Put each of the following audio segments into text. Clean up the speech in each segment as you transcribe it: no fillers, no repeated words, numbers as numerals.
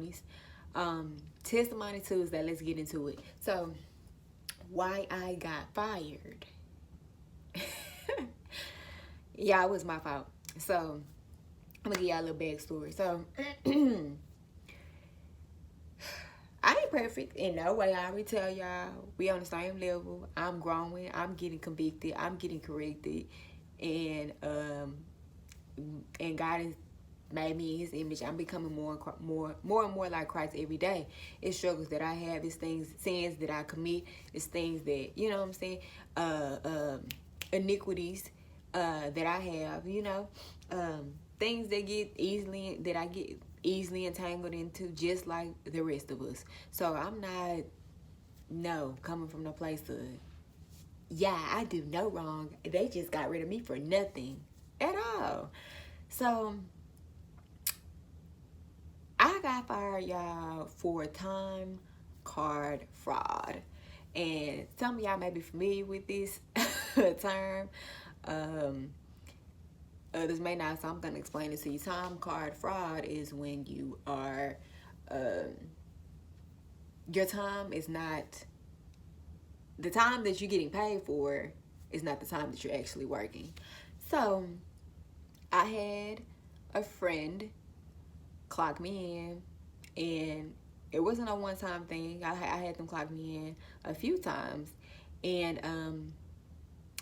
testimonies. Testimony Tuesday, let's get into it. So, why I got fired. Yeah, it was my fault. So, I'm gonna give y'all a little backstory. So, I ain't perfect in no way. I already tell y'all, we on the same level. I'm growing. I'm getting convicted. I'm getting corrected, and God has made me in His image. I'm becoming more and more like Christ every day. It's struggles that I have. It's things, sins that I commit. It's things that, you know what I'm saying, iniquities that I have. Things that I get easily entangled into, just like the rest of us. So I'm not coming from the place of, yeah, I do no wrong. They just got rid of me for nothing at all. So I got fired, y'all, for time card fraud. And some of y'all may be familiar with this term. Others may not, so I'm going to explain it to you. Time card fraud is when you are, your time is not, the time that you're getting paid for is not the time that you're actually working. So I had a friend clock me in, and it wasn't a one-time thing. I had them clock me in a few times, and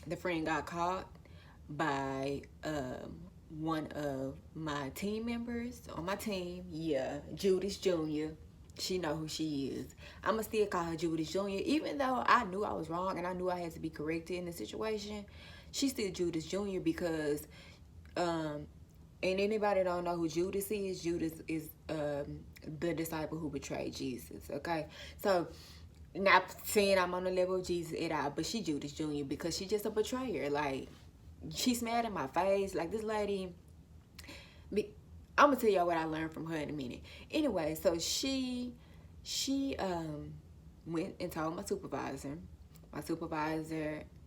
the friend got caught by one of my team members on my team. Yeah, Judas Jr. She know who she is. I'ma still call her Judas Jr. Even though I knew I was wrong and I knew I had to be corrected in the situation, she's still Judas Jr. because and anybody don't know who Judas is, Judas is the disciple who betrayed Jesus, okay? So, not saying I'm on the level of Jesus at all, but she Judas Jr. because she just a betrayer. Like, she's mad in my face. Like, this lady, I'm gonna tell y'all what I learned from her in a minute. Anyway, so she went and told my supervisor.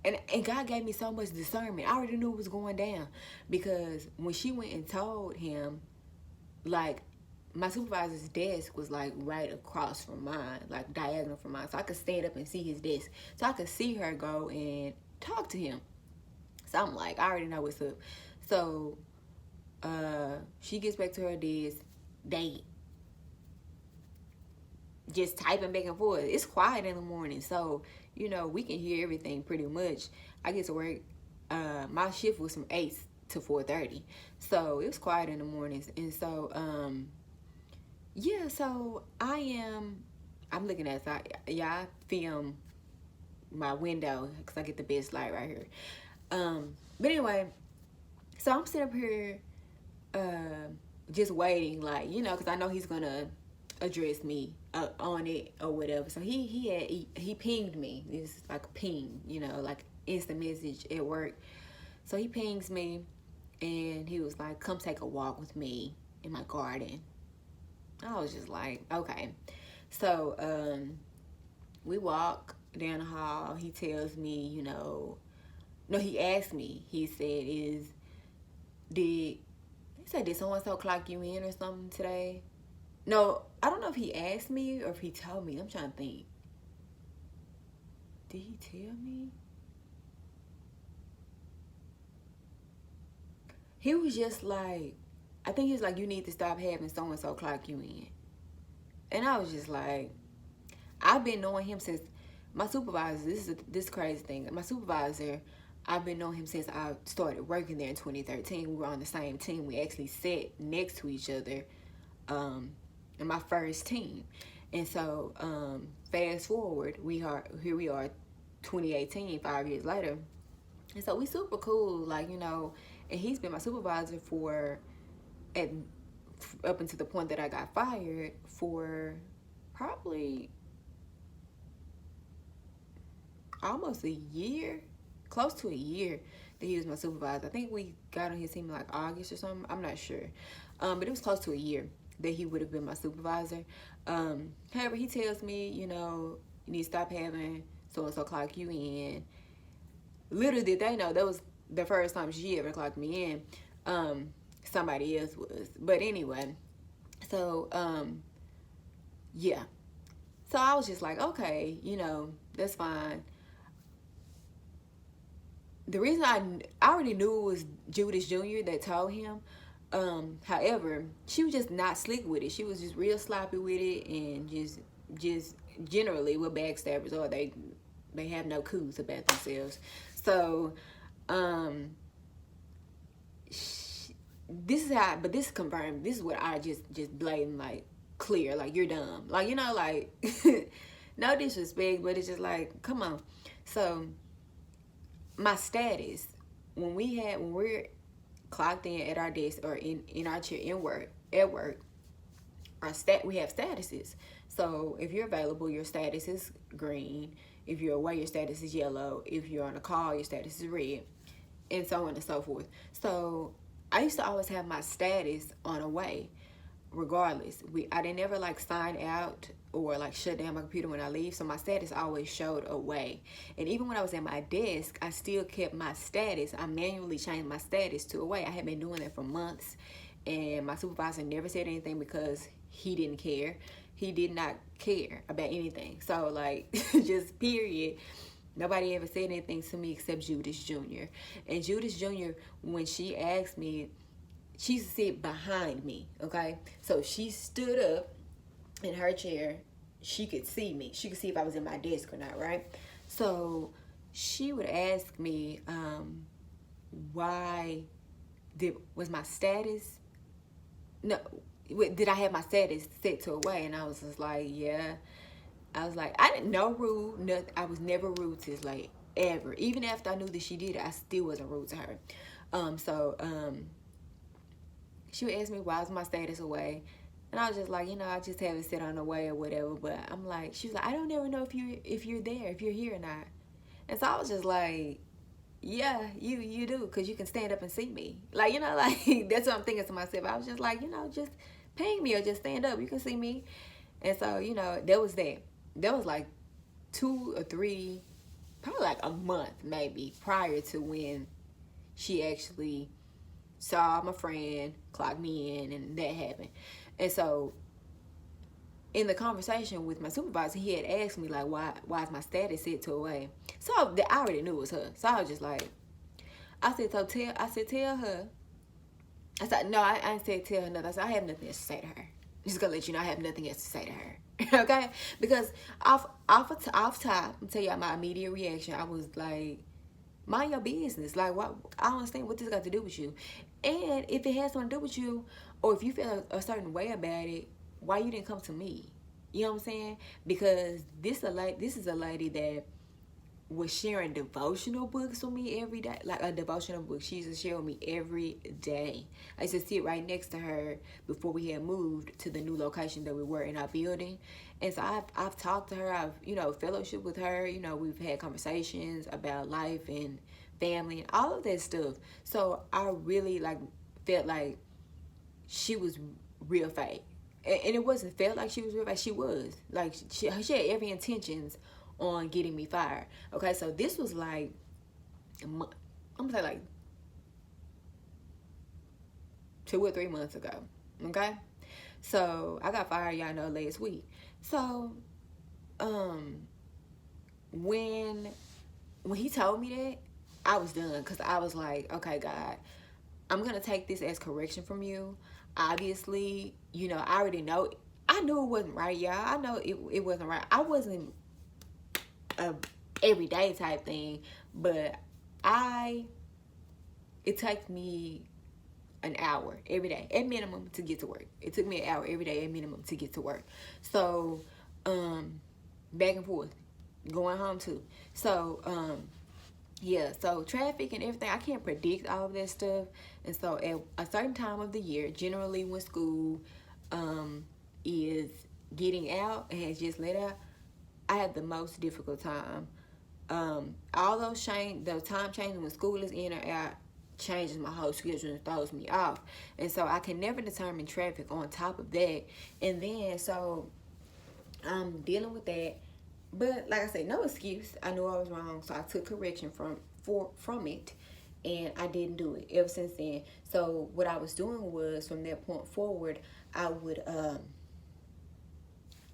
And God gave me so much discernment. I already knew what was going down, because when she went and told him, like, my supervisor's desk was like right across from mine, like diagonal from mine, so I could stand up and see his desk, so I could see her go and talk to him. So I'm like, I already know what's up. So she gets back to her desk. They just typing back and forth. It's quiet in the morning, so we can hear everything pretty much. I get to work. My shift was from 8 to 4:30, so it was quiet in the mornings. And so yeah, so I'm looking at, I film my window because I get the best light right here. But anyway, so I'm sitting up here just waiting, like, because I know he's gonna address me on it or whatever. So he pinged me. It's like a ping, like instant message at work. So he pings me, and he was like, come take a walk with me in my garden. I was just like, okay. So we walk down the hall. He tells me, no, he asked me. He said, did so-and-so clock you in or something today? No, I don't know if he asked me or if he told me. I'm trying to think. Did he tell me? He was just like, I think he was like, you need to stop having so-and-so clock you in. And I was just like, I've been knowing him since my supervisor, this crazy thing. My supervisor, I've been knowing him since I started working there in 2013. We were on the same team. We actually sat next to each other in my first team. And so fast forward, here we are 2018, 5 years later. And so we super cool, like, and he's been my supervisor up until the point that I got fired, for probably almost a year, close to a year that he was my supervisor. I think we got on his team like August or something. I'm not sure. But it was close to a year that he would have been my supervisor. However, he tells me, you need to stop having so-and-so clock you in. Little did they know that was the first time she ever clocked me in. Somebody else was. But anyway, so Yeah. So I was just like, okay, that's fine. The reason I already knew it was Judas Jr. that told him. However, she was just not slick with it. She was just real sloppy with it, and just generally what backstabbers are. They have no clues about themselves. So, um, this is how. But this is confirmed. This is what I just blatant like clear. Like, you're dumb. Like, like no disrespect, but it's just like, come on. So my status when we're clocked in at our desk or in our chair at work, we have statuses. So if you're available, your status is green. If you're away, your status is yellow. If you're on a call, your status is red, and so on and so forth. So I used to always have my status on away, regardless. I didn't ever like sign out or like shut down my computer when I leave, so my status always showed away. And even when I was at my desk, I still kept my status. I manually changed my status to away. I had been doing that for months, and my supervisor never said anything because he didn't care. He did not care about anything. So like just period. Nobody ever said anything to me except Judas Jr. And Judas Jr., when she asked me, she used to sit behind me, okay? So she stood up in her chair. She could see me. She could see if I was in my desk or not, right? So she would ask me, was my status, no, did I have my status set to away? And I was just like, yeah. I was like, I didn't know rude. Nothing. I was never rude to this, like, ever. Even after I knew that she did it, I still wasn't rude to her. She would ask me why was my status away, and I was just like, I just have it set on the way or whatever. But I'm like, she was like, I don't ever know if you're there, if you're here or not. And so I was just like, yeah, you do, because you can stand up and see me. Like, like that's what I'm thinking to myself. I was just like, just ping me or just stand up. You can see me. And so, there was that. That was like 2 or 3, probably like a month maybe prior to when she actually saw my friend, clocked me in, and that happened. And so in the conversation with my supervisor, he had asked me like, why is my status set to away? So I already knew it was her. So I was just like, tell her. I said, no, I didn't say tell her nothing. I said, I have nothing else to say to her. Just gonna let you know I have nothing else to say to her. Okay? Because off top, I'm tell you my immediate reaction, I was like, mind your business. Like, what? I don't understand what this got to do with you. And if it has something to do with you, or if you feel a certain way about it, why you didn't come to me? You know what I'm saying? Because this is a lady that was sharing devotional books with me every day, like a devotional book. She used to share with me every day. I used to sit right next to her before we had moved to the new location that we were in our building. And so I've talked to her. I've fellowship with her. We've had conversations about life and family and all of that stuff. So I really felt like she was real fake. And it wasn't felt like she was real fake. She was. Like, she had every intentions on getting me fired. Okay, so this was like, I'm gonna say like 2 or 3 months ago. Okay, so I got fired, y'all know, last week. So when he told me that, I was done, because I was like, okay, God, I'm gonna take this as correction from you. Obviously, I already know. I knew it wasn't right, y'all. I know it wasn't right. I wasn't a everyday type thing, but it takes me an hour every day at minimum to get to work. It took me an hour every day at minimum to get to work. So back and forth, going home too. So yeah, so traffic and everything, I can't predict all of that stuff. And so at a certain time of the year, generally when school is getting out and has just let out, I have the most difficult time. All the time changing when school is in or out changes my whole schedule and throws me off. And so I can never determine traffic on top of that. And then so I'm dealing with that. But like I said, no excuse. I knew I was wrong, so I took correction from it, and I didn't do it ever since then. So what I was doing was, from that point forward, I would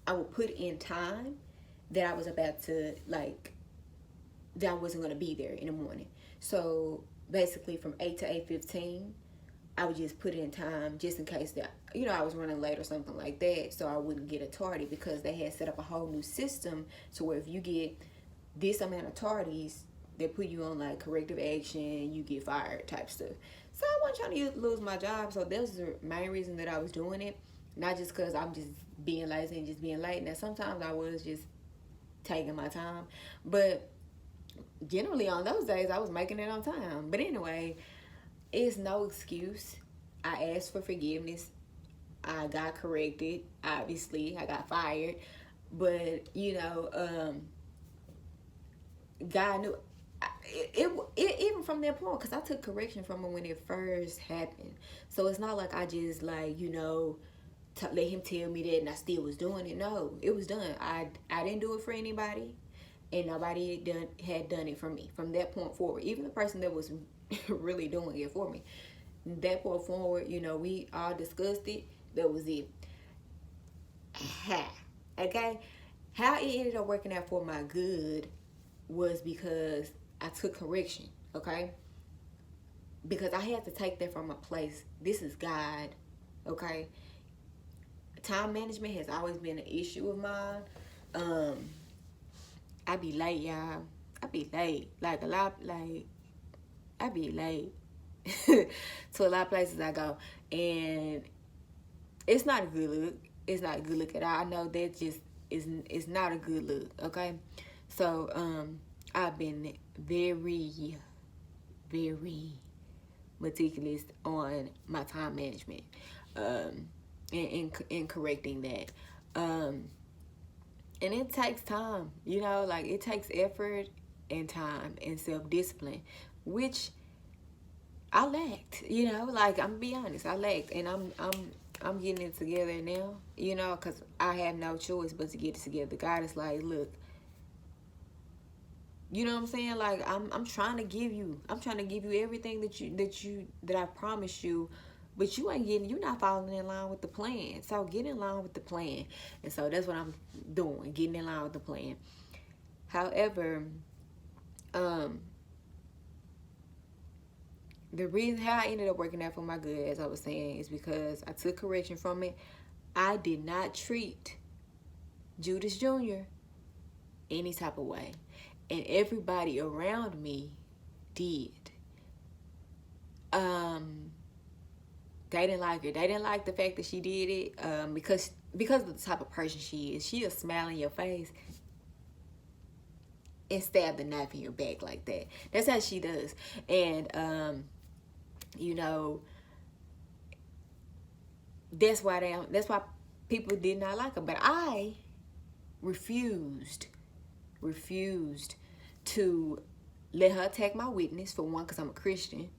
I would put in time that I was about to that I wasn't gonna be there in the morning. So basically from 8 to 8:15, I would just put in time just in case that I was running late or something like that, so I wouldn't get a tardy, because they had set up a whole new system to where if you get this amount of tardies, they put you on like corrective action, you get fired type stuff. So I wasn't trying to lose my job, so that was the main reason that I was doing it, not just because I'm just being lazy and just being late. Now sometimes I was just taking my time, but generally on those days I was making it on time. But anyway, it's no excuse. I asked for forgiveness. I got corrected. Obviously, I got fired. But, God knew. Even from that point, because I took correction from him when it first happened. So it's not like I just, let him tell me that and I still was doing it. No, it was done. I didn't do it for anybody, and nobody had done it for me from that point forward. Even the person that was really doing it for me, that point forward, we all discussed it. That was it. Okay, how it ended up working out for my good was because I took correction. Okay, because I had to take that from a place. This is God. Okay, time management has always been an issue of mine. I be late, y'all. I be late. I be late to a lot of places I go. And it's not a good look. It's not a good look at all. I know that just is not a good look, okay? So, I've been very, very meticulous on my time management, and correcting that. And it takes time, it takes effort and time and self-discipline, which I lacked, I'm gonna be honest, I lacked, and I'm getting it together now, because I have no choice but to get it together. God is like, look, you know what I'm saying? Like, I'm trying to give you everything that I promised you, but you're not falling in line with the plan. So get in line with the plan. And so that's what I'm doing, getting in line with the plan. However, the reason how I ended up working out for my good, as I was saying, is because I took correction from it. I did not treat Judas Jr. any type of way. And everybody around me did. They didn't like her. They didn't like the fact that she did it, because of the type of person she is. She'll smile in your face and stab the knife in your back like that. That's how she does. And that's why people did not like her. But I refused to let her attack my witness, for one, because I'm a Christian,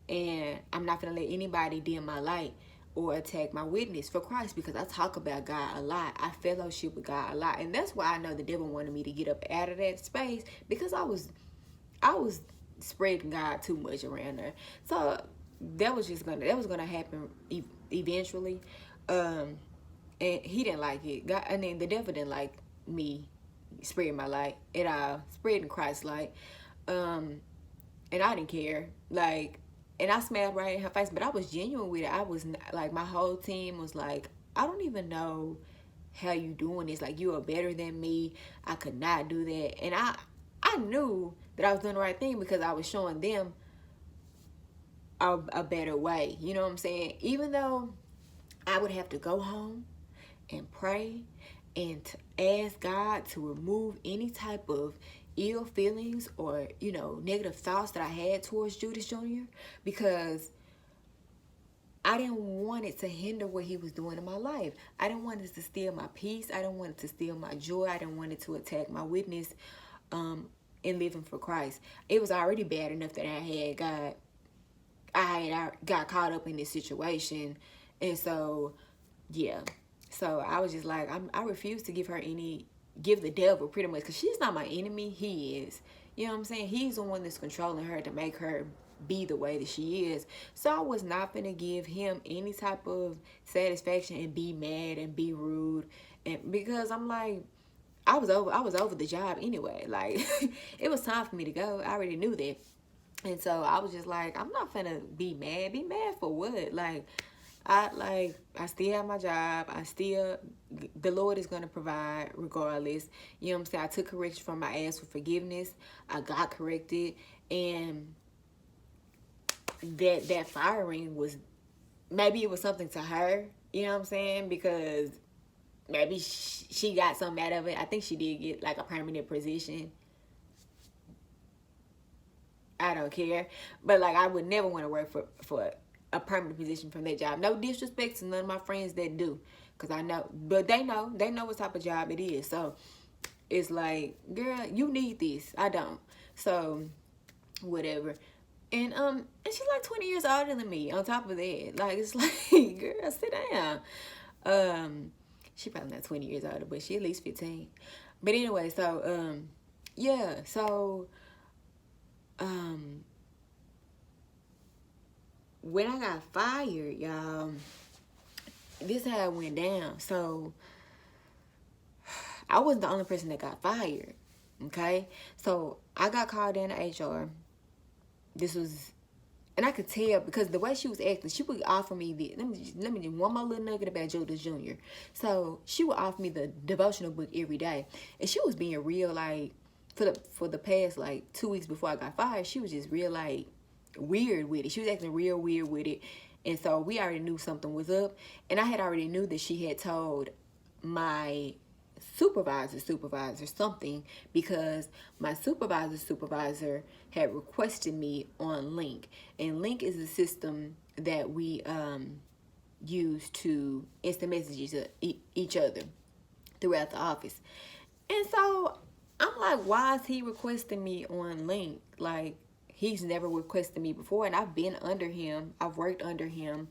and I'm not gonna let anybody dim my light or attack my witness for Christ, because I talk about God a lot. I fellowship with God a lot, and that's why I know the devil wanted me to get up out of that space, because I was spreading God too much around there. So that was gonna happen eventually, and he didn't like it. God, and then the devil didn't like me spreading my light at all, spreading Christ's light, and I didn't care, and I smiled right in her face, but I was genuine with it. I was like, my whole team was like, I don't even know how you doing this, you are better than me. I could not do that. And I knew that I was doing the right thing, because I was showing them a better way, you know what I'm saying? Even though I would have to go home and pray and to ask God to remove any type of ill feelings or, negative thoughts that I had towards Judas Jr., because I didn't want it to hinder what he was doing in my life. I didn't want it to steal my peace. I didn't want it to steal my joy. I didn't want it to attack my witness in living for Christ. It was already bad enough that I got caught up in this situation. And so, yeah. So I was just like, I refuse to give the devil pretty much, because she's not my enemy. He is. You know what I'm saying? He's the one that's controlling her to make her be the way that she is. So I was not going to give him any type of satisfaction and be mad and be rude And because I'm like, I was over the job anyway. Like, it was time for me to go. I already knew that. And so I was just like, I'm not finna be mad. Be mad for what? I still have my job. The Lord is gonna provide regardless. You know what I'm saying? I took correction from my ass for forgiveness. I got corrected, and that firing was, maybe it was something to her. You know what I'm saying? Because maybe she got something out of it. I think she did get like a permanent position. I don't care. But like, I would never want to work for a permanent position from that job. No disrespect to none of my friends that do. Because I know. But they know. They know what type of job it is. So it's like, girl, you need this. I don't. So whatever. And she's like 20 years older than me on top of that. Like, it's like, girl, sit down. She probably not 20 years older, but she at least 15. But anyway, so yeah, so when I got fired, y'all, this is how it went down. So I wasn't the only person that got fired. Okay? So I got called in to HR. This was, and I could tell because the way she was acting, she would offer me the, let me do one more little nugget about Judas Jr. So she would offer me the devotional book every day. And she was being real, like, for the past like 2 weeks before I got fired, she was just real like weird with it. She was acting real weird with it. And so we already knew something was up. And I had already knew that she had told my supervisor something, because my supervisor had requested me on Link. And Link is a system that we use to instant messages to each other throughout the office. And so I'm like, why is he requesting me on Link? Like, he's never requested me before, and I've been under him. I've worked under him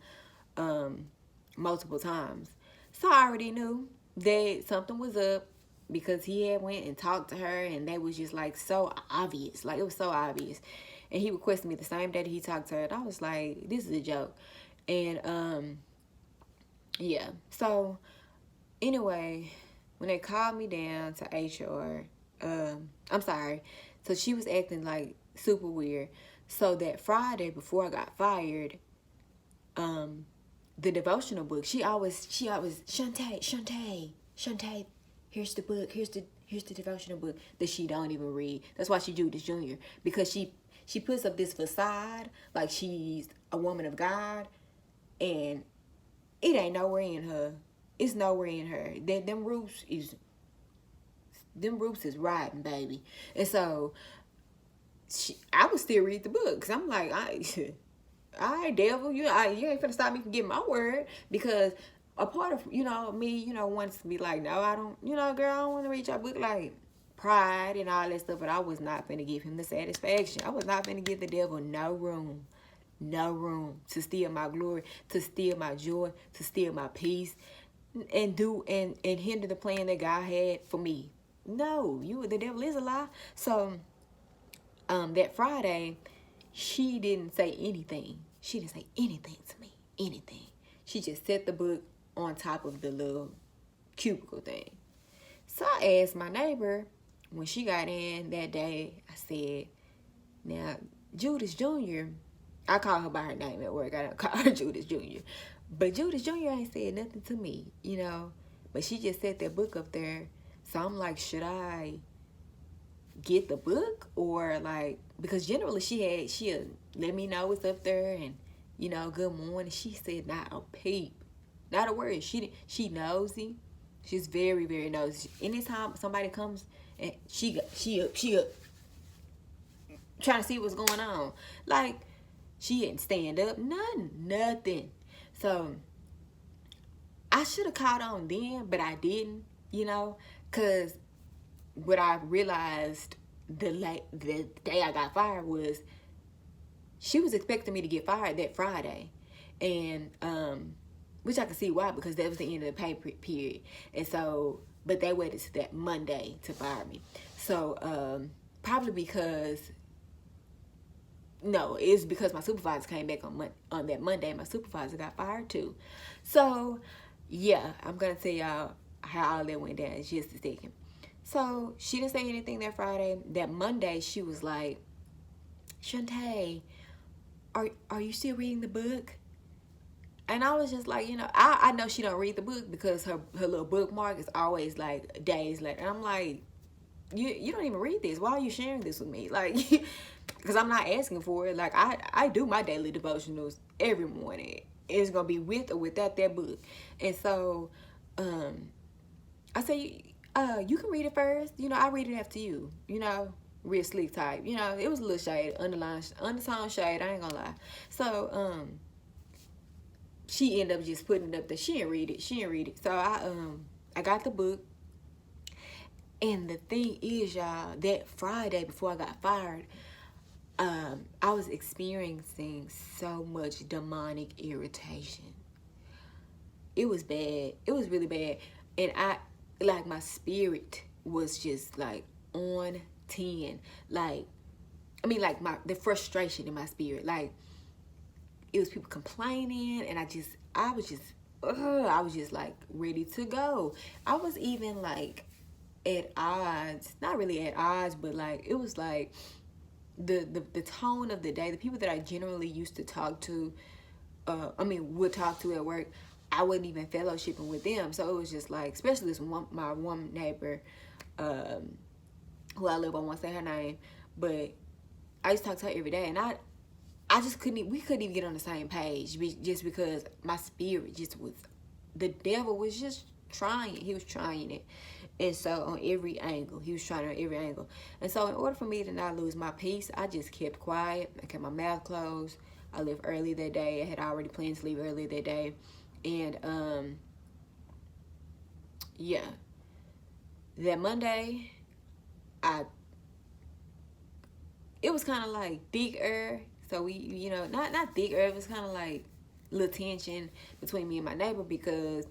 multiple times. So I already knew that something was up, because he had went and talked to her, and they was just like so obvious. Like, it was so obvious. And he requested me the same day that he talked to her. And I was like, this is a joke. And yeah. So anyway, when they called me down to HR, I'm sorry. So she was acting like super weird. So that Friday before I got fired, the devotional book, she always, Shantae, here's the book, here's the devotional book that she don't even read. That's why she Judas Jr. Because she puts up this facade like she's a woman of God, and it ain't nowhere in her. It's nowhere in her. Them roots is riding, baby. And so I would still read the book, because I'm like, all right, devil, you ain't finna stop me from getting my word. Because a part of, me, wants to be like, no, I don't, girl, I don't want to read your book, like pride and all that stuff. But I was not finna give him the satisfaction. I was not finna give the devil no room to steal my glory, to steal my joy, to steal my peace, and hinder the plan that God had for me. No, the devil is a lie. So that Friday, she didn't say anything. She didn't say anything to me. Anything. She just set the book on top of the little cubicle thing. So I asked my neighbor when she got in that day, I said, now, Judas Jr., I call her by her name at work. I don't call her Judas Jr. But Judas Jr. ain't said nothing to me, But she just set that book up there. So I'm like, should I get the book? Or like, because generally she'll let me know it's up there and, good morning. She said not a peep. Not a word. She nosy. She's very, very nosy. Anytime somebody comes and she up trying to see what's going on. Like, she didn't stand up, nothing. So I should have caught on then, but I didn't, because what I realized the day I got fired was she was expecting me to get fired that Friday. And which I could see why, because that was the end of the pay period. And so, but they waited to that Monday to fire me. So probably because, no, it's because my supervisor came back on that Monday. My supervisor got fired too. So yeah, I'm gonna tell y'all how all that went down in just a second. So she didn't say anything that Friday. That Monday, she was like, Shantae, are you still reading the book? And I was just like, I know she don't read the book because her little bookmark is always like days later. And I'm like, you don't even read this. Why are you sharing this with me? Like, because I'm not asking for it. Like, I do my daily devotionals every morning. It's going to be with or without that book. And so, I say, you can read it first. I read it after you. Real sleep type. It was a little shade, undertone shade. I ain't going to lie. So, she ended up just putting it up there. She didn't read it. So, I got the book. And the thing is, y'all, that Friday before I got fired, I was experiencing so much demonic irritation. It was bad. It was really bad. And my spirit was just like on 10. Like the frustration in my spirit. Like, it was people complaining, and I was just like ready to go. I was even like at odds, not really at odds, but like it was like the tone of the day, the people that I generally used to talk to, would talk to at work, I wasn't even fellowshipping with them. So it was just like, especially my one neighbor, who I live on, won't say her name, but I used to talk to her every day, and I just we couldn't even get on the same page, just because my spirit just was, the devil was just trying. He was trying it. And so on every angle, he was trying on every angle. And so in order for me to not lose my peace, I just kept quiet. I kept my mouth closed. I left early that day. I had already planned to leave early that day. And, yeah. That Monday, it was kind of like thicker. So we, not thicker. It was kind of like a little tension between me and my neighbor, because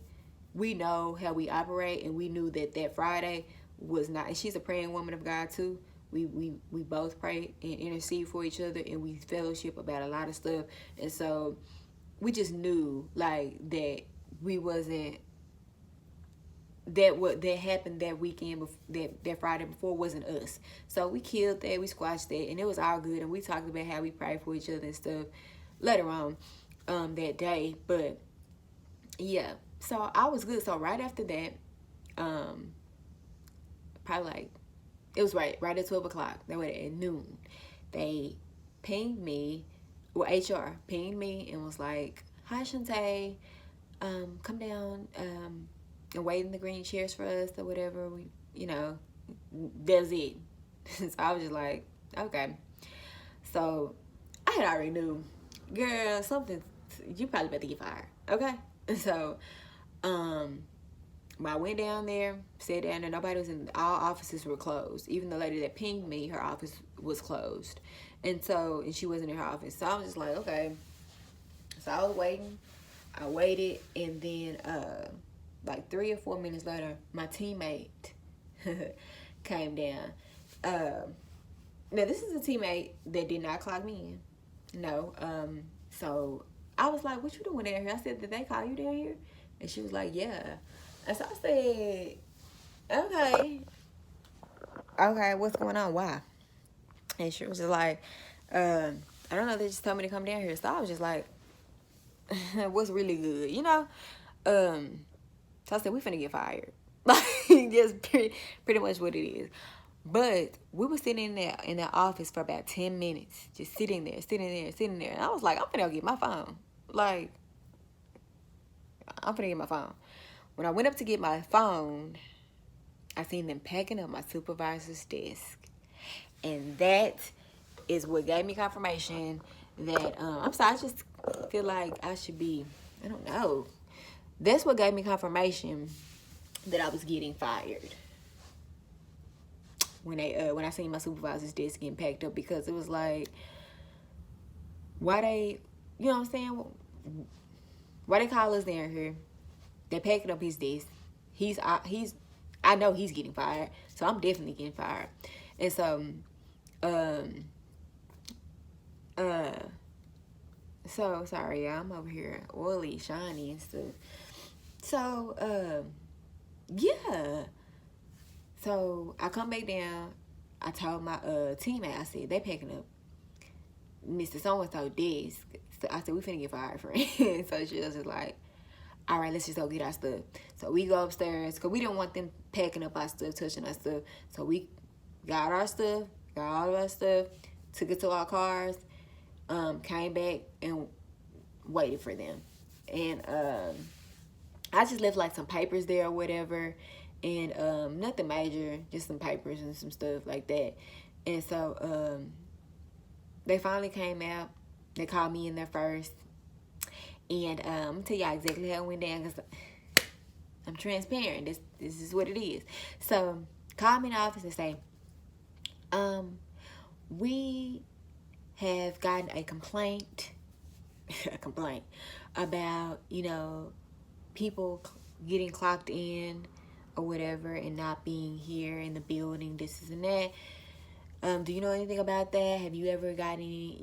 we know how we operate, and we knew that Friday was not, and she's a praying woman of God too. We both pray and intercede for each other, and we fellowship about a lot of stuff. And so we just knew like that we wasn't, that what that happened that weekend, that Friday before, wasn't us. So we killed that, we squashed that, and it was all good. And we talked about how we prayed for each other and stuff later on that day. But yeah, so I was good. So right after that, probably like, it was right at 12 o'clock. That way at noon, they pinged me, well, HR pinged me and was like, hi, Shantae, come down and wait in the green chairs for us or whatever. That's it. So I was just like, okay. So I had already knew, girl, something, you probably about to get fired. Okay. So, I went down there, sat down there. Nobody was in. All offices were closed. Even the lady that pinged me, her office was closed, and she wasn't in her office. So I was just like, okay. So I was waiting. I waited, and then like 3 or 4 minutes later, my teammate came down. Now this is a teammate that did not clock me in. No. So I was like, what you doing down here? I said, did they call you down here? And she was like, yeah. And so I said, okay, what's going on? Why? And she was just like, I don't know, they just told me to come down here. So I was just like, what's really good, So I said, we finna get fired. Like, just pretty much what it is. But we were sitting in that office for about 10 minutes, just sitting there. And I was like, I'm finna go get my phone. Like, I'm finna get my phone. When I went up to get my phone, I seen them packing up my supervisor's desk. And that is what gave me confirmation that, I'm sorry, I just feel like I should be, I don't know. That's what gave me confirmation that I was getting fired. When I seen my supervisor's desk getting packed up, because it was like, why they, you know what I'm saying? Why they call us down here? They packing up his desk. I know he's getting fired, so I'm definitely getting fired. And so, so sorry, y'all. I'm over here oily, shiny, and stuff. So, Yeah. So I come back down. I told my teammate, I said, they packing up Mr. So-and-so desk. So I said, we finna get fired, friend. So she was just like, all right, let's just go get our stuff. So we go upstairs because we didn't want them packing up our stuff, touching our stuff. So we got our stuff, got all of our stuff, took it to our cars, came back and waited for them. And I just left like some papers there or whatever, and nothing major, just some papers and some stuff like that. And so they finally came out. They called me in there first. And I'm going to tell y'all exactly how it went down because I'm transparent. This is what it is. So, call me in the office and say, we have gotten a complaint, about, people getting clocked in or whatever and not being here in the building, this and that. Do you know anything about that? Have you ever got any,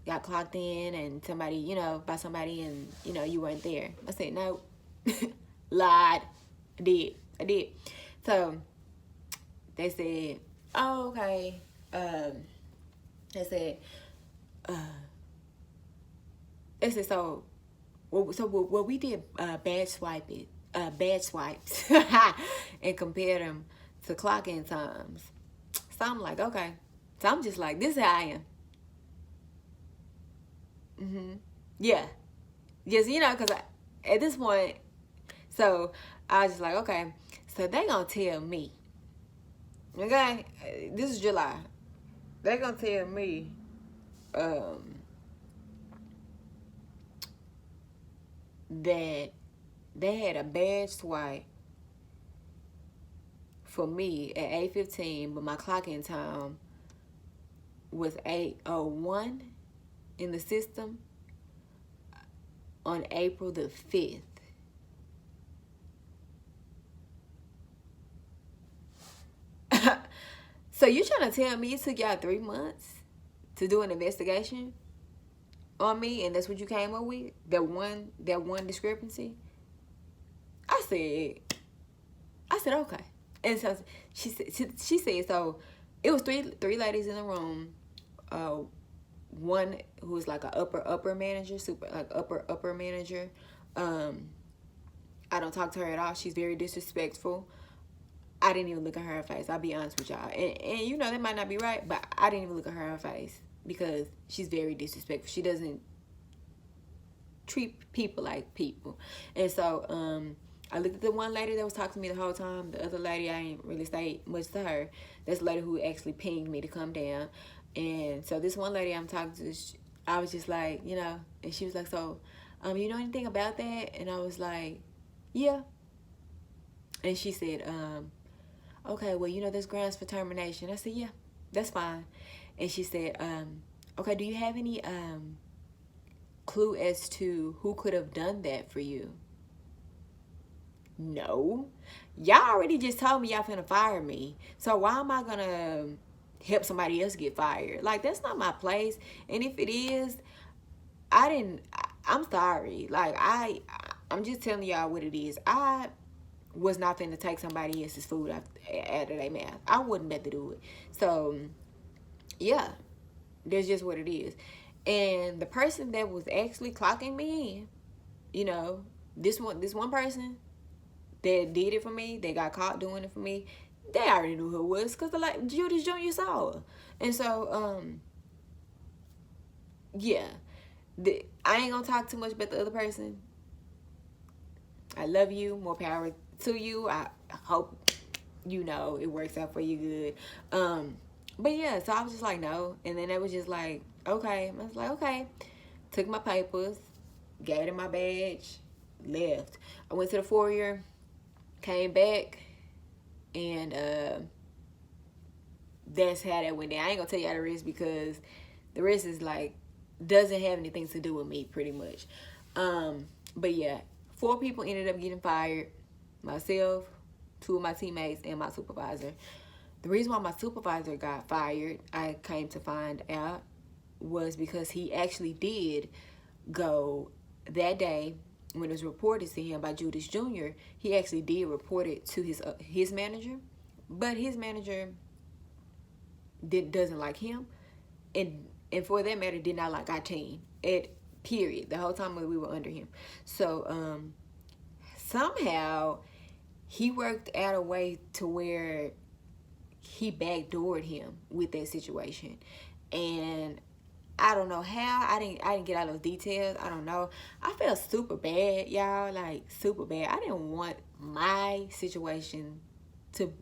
got clocked in and somebody, by somebody and, you weren't there? I said, no. Lied. I did. So, they said, oh, okay. They said, so we did badge swipes and compared them to clock-in times. So I'm like, okay. So I'm just like, this is how I am. Yeah. Just, because at this point, so I was just like, okay. So they gonna tell me, okay, this is July. They gonna tell me, that they had a badge swipe for me at 8:15, but my clock-in time was 8:01 in the system on April the 5th. So you trying to tell me it took y'all 3 months to do an investigation on me, and that's what you came up with? That one discrepancy? I said okay. And so she said, so it was three ladies in the room. One who was like a upper manager, upper manager. I don't talk to her at all. She's very disrespectful. I didn't even look at her face. I'll be honest with y'all. And that might not be right, but I didn't even look at her face because she's very disrespectful. She doesn't treat people like people. And so I looked at the one lady that was talking to me the whole time. The other lady, I ain't really say much to her. That's the lady who actually pinged me to come down. And so this one lady I'm talking to, I was just like, and she was like, so, you know anything about that? And I was like, yeah. And she said, okay, well, there's grounds for termination. I said, yeah, that's fine. And she said, okay, do you have any clue as to who could have done that for you? No. Y'all already just told me y'all finna fire me. So why am I gonna help somebody else get fired? Like, that's not my place. And if it is, I'm sorry. Like, I'm just telling y'all what it is. I was not finna take somebody else's food out of their mouth. I wouldn't have to do it. So, yeah, that's just what it is. And the person that was actually clocking me in, this one person that did it for me, they got caught doing it for me, they already knew who it was because like Judas Jr. saw her. And so, yeah, I ain't gonna talk too much about the other person. I love you. More power to you. I hope it works out for you good. But yeah, so I was just like, no. And then it was just like, okay. I was like, okay. Took my papers, gave them my badge, left. I went to the foyer, came back, and that's how that went down. I ain't gonna tell y'all the rest because the rest is like, doesn't have anything to do with me pretty much. But yeah, 4 people ended up getting fired. Myself, 2 of my teammates, and my supervisor. The reason why my supervisor got fired, I came to find out, was because he actually did go that day when it was reported to him by Judas Jr., he actually did report it to his manager, but his manager doesn't like him, and for that matter, did not like our team. Period. The whole time we were under him. So somehow he worked out a way to where he backdoored him with that situation, and I don't know how. I didn't get all those details. I don't know. I felt super bad, y'all. Like, super bad. I didn't want my situation to,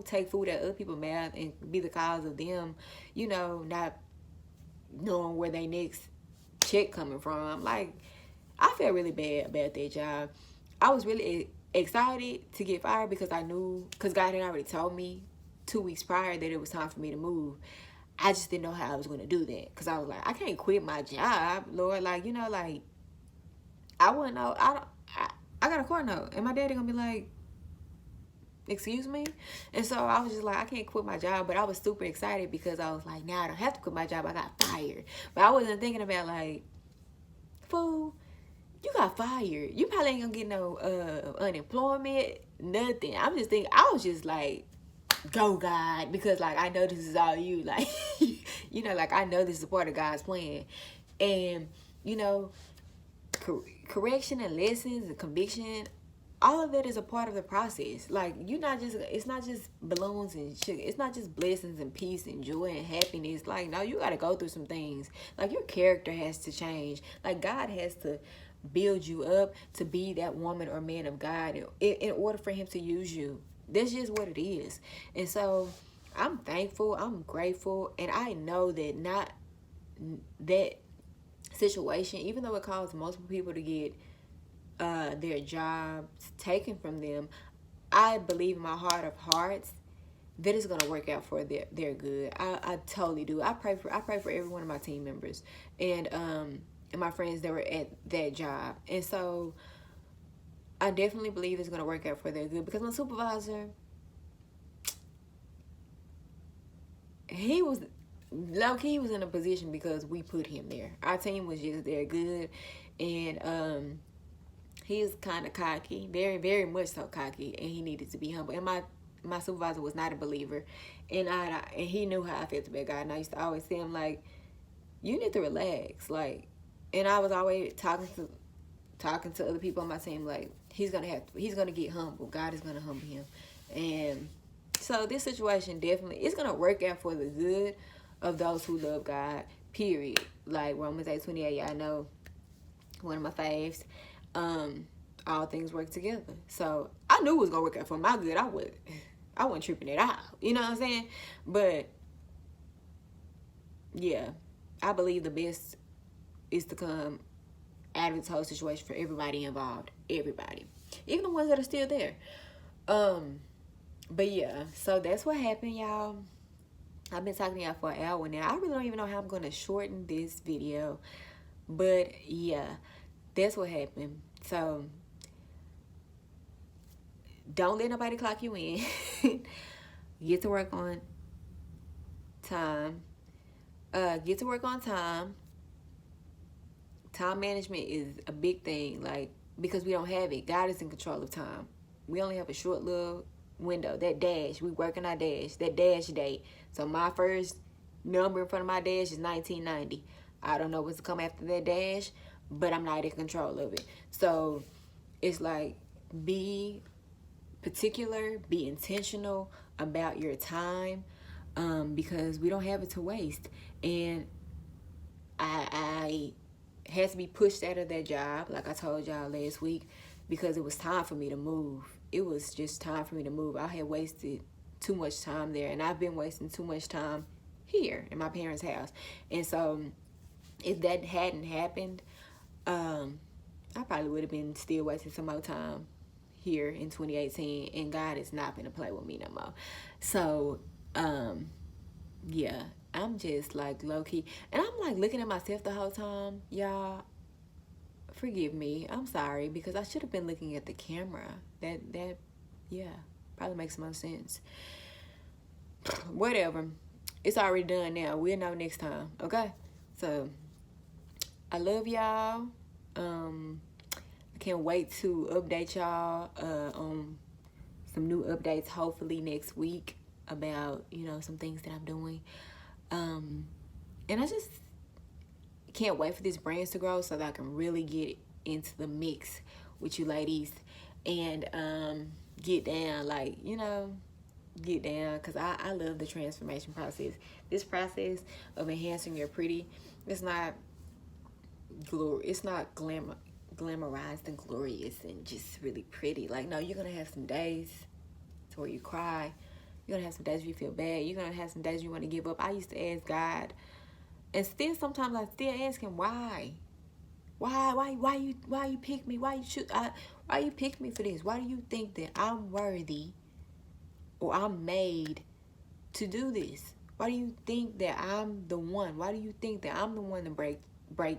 take food out of other people's mouth and be the cause of them, not knowing where their next check coming from. Like, I felt really bad about that job. I was really excited to get fired because God had already told me 2 weeks prior that it was time for me to move. I just didn't know how I was going to do that, because I was like, I can't quit my job, Lord. Like, I wouldn't know. I got a car note, and my daddy going to be like, excuse me? And so I was just like, I can't quit my job, but I was super excited because I was like, now I don't have to quit my job. I got fired. But I wasn't thinking about, like, fool, you got fired. You probably ain't going to get no unemployment, nothing. I was just like, go God, because like I know this is all you, like like I know this is part of God's plan, and correction and lessons and conviction, all of that is a part of the process. Like, it's not just balloons and sugar. It's not just blessings and peace and joy and happiness. Like, no, you got to go through some things. Like, your character has to change. Like, God has to build you up to be that woman or man of God in order for him to use you. That's just what it is. And so I'm thankful, I'm grateful, and I know that that situation, even though it caused multiple people to get their jobs taken from them, I believe in my heart of hearts that it's gonna work out for their good. I totally do. I pray for every one of my team members and my friends that were at that job. And so I definitely believe it's going to work out for their good, because my supervisor, he was low-key, he was in a position because we put him there. Our team was just there good, and he is kind of cocky, very, very much so cocky, and he needed to be humble. And my supervisor was not a believer, and he knew how I felt about God, and I used to always say him, like, you need to relax, like, and I was always talking to other people on my team, like, he's gonna get humble. God is gonna humble him. And so this situation definitely, it's gonna work out for the good of those who love God, period. Like Romans 8:28, y'all know, one of my faves. All things work together. So I knew it was gonna work out for my good. I wasn't tripping it out. You know what I'm saying? But yeah, I believe the best is to come out of this whole situation for everybody involved. Everybody. Even the ones that are still there. But yeah, so that's what happened, y'all. I've been talking to y'all for an hour now. I really don't even know how I'm going to shorten this video. But yeah, that's what happened. So don't let nobody clock you in. Get to work on time. Get to work on time. Time management is a big thing, like, because we don't have it. God is in control of time. We only have a short little window. That dash, we working our dash, that dash date. So my first number in front of my dash is 1990. I don't know what's to come after that dash, but I'm not in control of it. So it's like, be particular, be intentional about your time, because we don't have it to waste. And I had to be pushed out of that job, like I told y'all last week, because it was time for me to move. It was just time for me to move. I had wasted too much time there, and I've been wasting too much time here in my parents' house. And so if that hadn't happened, I probably would have been still wasting some more time here in 2018, and God is not going to play with me no more. So yeah, I'm just like low-key, and I'm like looking at myself the whole time. Y'all, forgive me, I'm sorry, because I should have been looking at the camera. That yeah, probably makes more sense. Whatever, it's already done now. We'll know next time. Okay, so I love y'all. Can't wait to update y'all on some new updates, hopefully next week, about, you know, some things that I'm doing. And I just can't wait for this brands to grow so that I can really get into the mix with you ladies and get down, like, you know, get down, because I love the transformation process. This process of enhancing your pretty, it's not glamorized and glorious and just really pretty. Like, no, you're gonna have some days to where you cry. You're gonna have some days where you feel bad. You're gonna have some days you want to give up. I used to ask God, and still sometimes I still ask him, why you pick me? Why you pick me for this? Why do you think that I'm worthy or I'm made to do this? Why do you think that I'm the one? Why do you think that I'm the one to break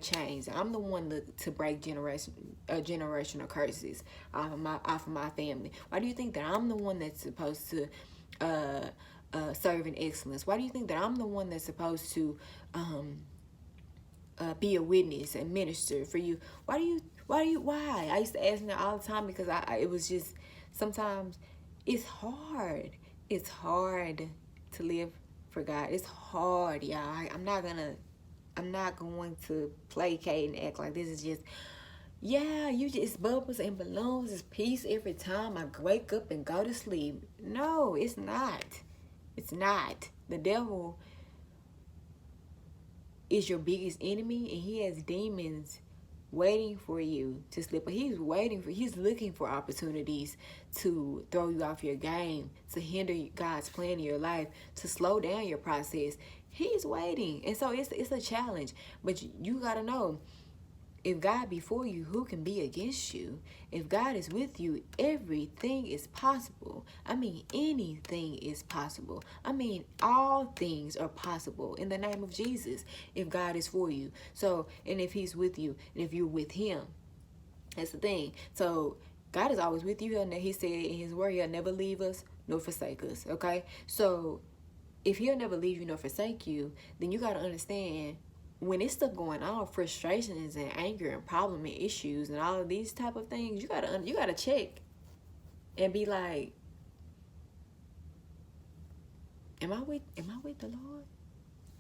chains? I'm the one to break generational curses off of my family. Why do you think that I'm the one that's supposed to serve in excellence? Why do you think that I'm the one that's supposed to be a witness and minister for you? Why? I used to ask him that all the time, because it was just, sometimes it's hard. It's hard to live for God. It's hard, y'all. I'm not going to placate and act like this is just, yeah, it's bubbles and balloons, it's peace every time I wake up and go to sleep. No, it's not. It's not. The devil is your biggest enemy, and he has demons waiting for you to slip. But he's looking for opportunities to throw you off your game, to hinder God's plan in your life, to slow down your process. He's waiting. And so it's a challenge. But you got to know, if God be for you, who can be against you? If God is with you, everything is possible. I mean, anything is possible. I mean, all things are possible in the name of Jesus, if God is for you. So, and if he's with you, and if you're with him, that's the thing. So God is always with you. And he said in his word, he'll never leave us nor forsake us. Okay? So if he'll never leave you nor forsake you, then you got to understand, when it's stuff going on, frustrations and anger and problem and issues and all of these type of things, you gotta check and be like, am I with the Lord?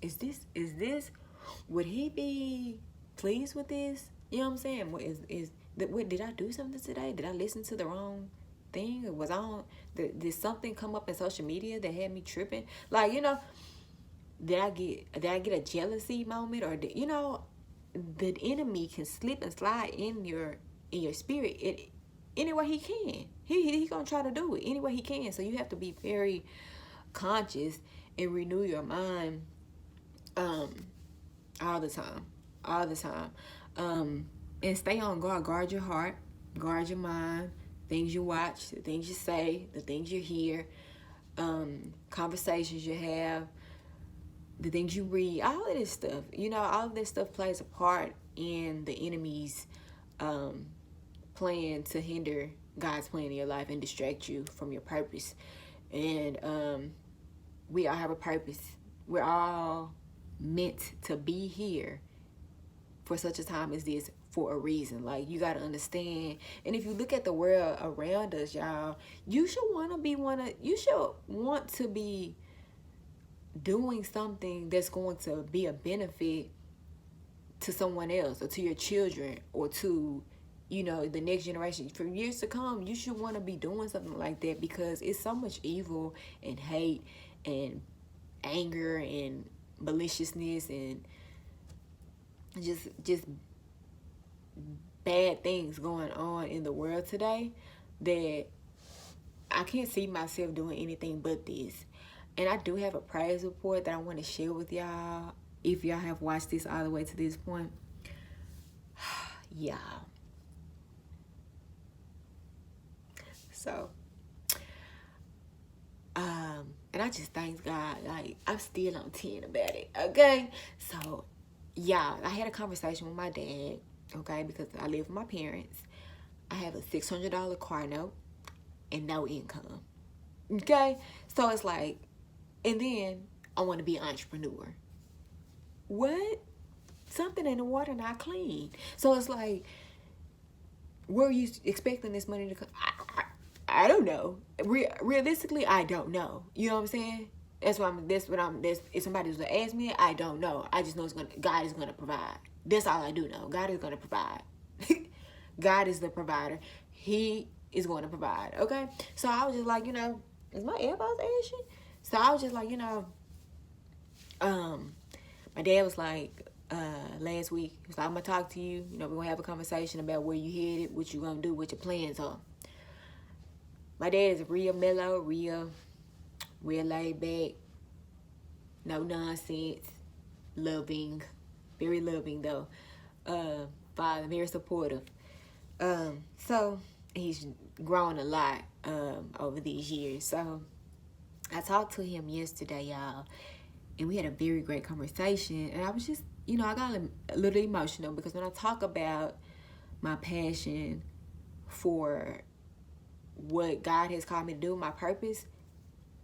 Is this would he be pleased with this? You know what I'm saying? What did I do something today? Did I listen to the wrong thing? Or did something come up in social media that had me tripping? Like, you know, did I get a jealousy moment, or you know, the enemy can slip and slide in your spirit any way he can. He gonna try to do it any way he can. So you have to be very conscious and renew your mind all the time, and stay on guard. Guard your heart, guard your mind, things you watch, the things you say, the things you hear, conversations you have, the things you read, all of this stuff. You know, all of this stuff plays a part in the enemy's plan to hinder God's plan in your life and distract you from your purpose. And we all have a purpose. We're all meant to be here for such a time as this, for a reason. Like, you got to understand. And if you look at the world around us, y'all, you should want to be doing something that's going to be a benefit to someone else, or to your children, or to, you know, the next generation. For years to come, you should want to be doing something like that, because it's so much evil and hate and anger and maliciousness and just bad things going on in the world today, that I can't see myself doing anything but this. And I do have a praise report that I want to share with y'all, if y'all have watched this all the way to this point. Y'all. So, and I just thank God, like, I'm still on 10 about it, okay? So, y'all, I had a conversation with my dad, okay, because I live with my parents. I have a $600 car note and no income, okay? So it's like, and then I want to be an entrepreneur. What? Something in the water not clean. So it's like, where are you expecting this money to come? I don't know. Realistically, I don't know. You know what I'm saying? If somebody was to ask me, I don't know. I just know God is gonna provide. That's all I do know. God is gonna provide. God is the provider. He is going to provide. Okay? So I was just like, is my AirPods ashy? So I was just like, my dad was like, last week, he was like, I'm gonna talk to you. We're gonna have a conversation about where you headed, what you gonna do, what your plans are. My dad is real mellow, real laid back, no nonsense, loving, very loving though. Father, very supportive. So he's grown a lot over these years. So I talked to him yesterday, y'all, and we had a very great conversation. And I was just, I got a little emotional because when I talk about my passion for what God has called me to do, my purpose,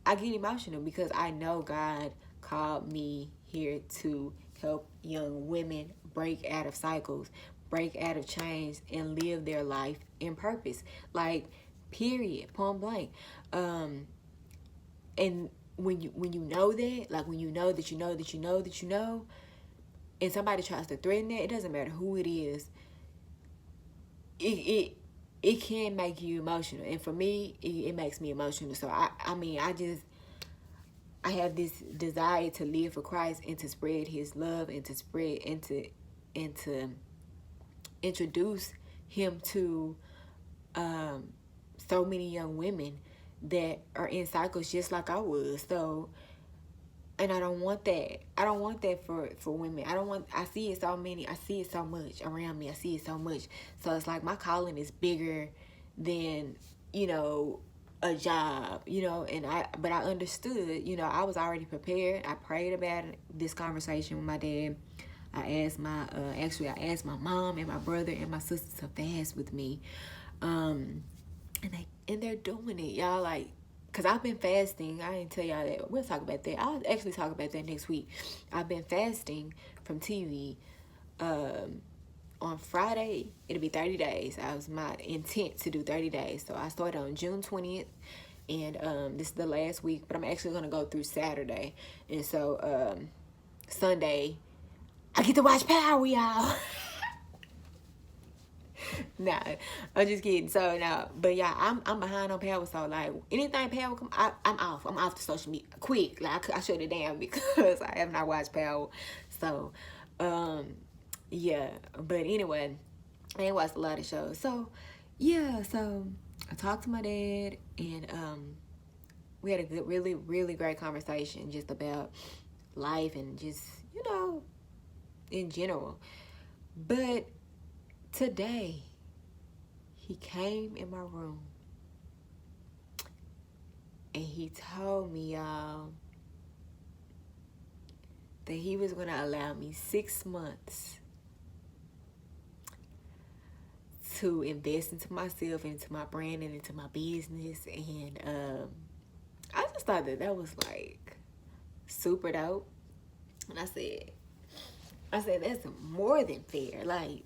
I get emotional because I know God called me here to help young women break out of cycles, break out of chains, and live their life in purpose. Like, period, point blank. And when you know that, like when you know that you know that you know that you know, and somebody tries to threaten that, it doesn't matter who it is. It can make you emotional, and for me, it makes me emotional. So I have this desire to live for Christ and to spread His love and to spread and to introduce Him to so many young women that are in cycles just like I was. So, and I don't want that. I don't want that for women. I see it so so much around me. I see it so much. So it's like my calling is bigger than, a job, but I understood, I was already prepared. I prayed about this conversation with my dad. I asked my mom and my brother and my sister to fast with me. And they're doing it, y'all. Like, because I've been fasting. I didn't tell y'all that. We'll talk about that. I'll actually talk about that next week. I've been fasting from TV. On Friday, it'll be 30 days. That was my intent to do 30 days. So I started on June 20th. And this is the last week. But I'm actually going to go through Saturday. And so Sunday, I get to watch Power, y'all. Nah, I'm just kidding. So now, but yeah, I'm behind on Power. So like anything Power come, I'm off. I'm off the social media quick. Like I shut it down because I have not watched Power. So, yeah. But anyway, I ain't watched a lot of shows. So yeah. So I talked to my dad, and we had a good, really, really great conversation just about life and just in general. But today, he came in my room and he told me, y'all, that he was going to allow me 6 months to invest into myself, into my brand, and into my business. And I just thought that was like super dope. And I said, that's more than fair. Like,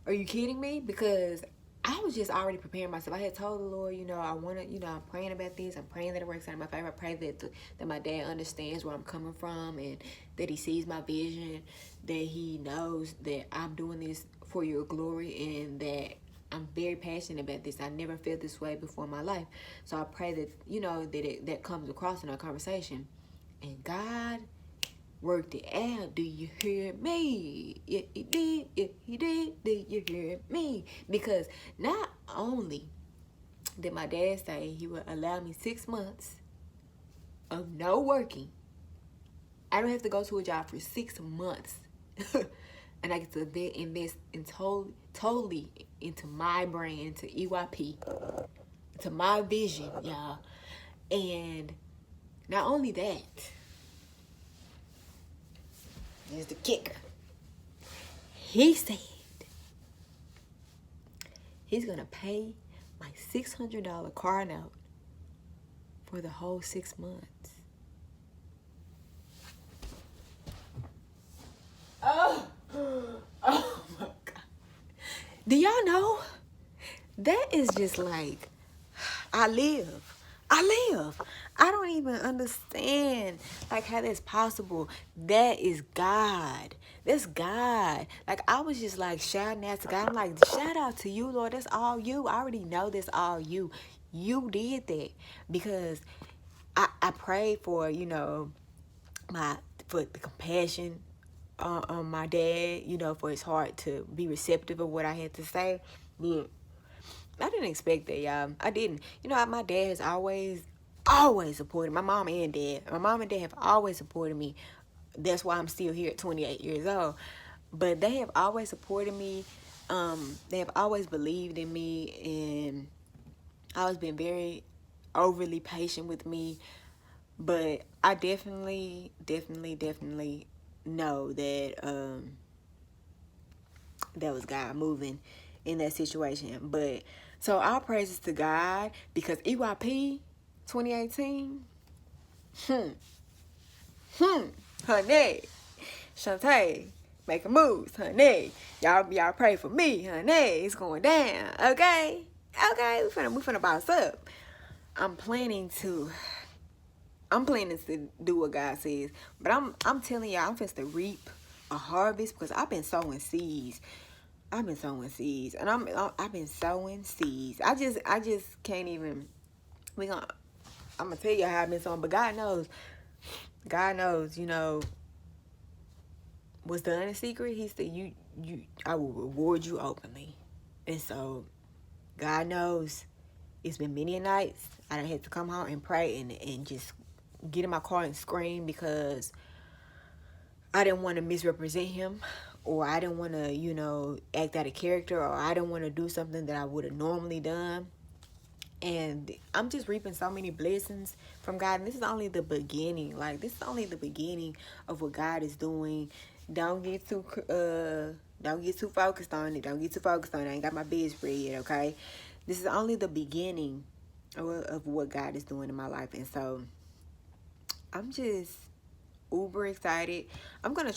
are you kidding me? Because I was just already preparing myself. I had told the Lord, I want to, I'm praying about this. I'm praying that it works out in my favor. I pray that my dad understands where I'm coming from and that he sees my vision, that he knows that I'm doing this for your glory and that I'm very passionate about this. I never felt this way before in my life. So I pray that, that comes across in our conversation. And God worked it out. Do you hear me? Yeah, he did. Yeah, he did. Do you hear me? Because not only did my dad say he would allow me 6 months of no working, I don't have to go to a job for 6 months. And I get to invest in totally into my brand, into EYP, to my vision, y'all. And not only that, here's the kicker. He said he's going to pay my $600 car note for the whole 6 months. Oh my God. Do y'all know that is just like, I live. I live. I don't even understand like how that's possible. That is God. That's God. Like I was just like shouting out to God. I'm like, shout out to you, Lord. That's all you. I already know that's all you. You did that because I prayed for, you know, for the compassion on my dad, you know, for his heart to be receptive of what I had to say. But I didn't expect that, y'all. I didn't. You know, my dad has always supported my mom and dad. My mom and dad have always supported me. That's why I'm still here at 28 years old. But they have always supported me. They have always believed in me and always been very overly patient with me. But I definitely know that that was God moving in that situation. But so all praises to God because EYP 2018, honey, Shantae, making moves, honey. Y'all pray for me, honey. It's going down, okay? Okay, we finna boss up. I'm planning to do what God says, but I'm telling y'all, I'm finna to reap a harvest because I've been sowing seeds. I've been sowing seeds, and I've been sowing seeds. I just can't even. I'm gonna tell you how I've been sowing, but God knows. God knows, you know, what's done in secret. He said, I will reward you openly, and so God knows. It's been many nights I done had to come home and pray and just get in my car and scream because I didn't want to misrepresent him, or I didn't want to, you know, act out of character, or I didn't want to do something that I would have normally done. And I'm just reaping so many blessings from God. And this is only the beginning. Like, this is only the beginning of what God is doing. Don't get too focused on it. Don't get too focused on it. I ain't got my bedspread yet, okay? This is only the beginning of what God is doing in my life. And so I'm just uber excited. I'm going to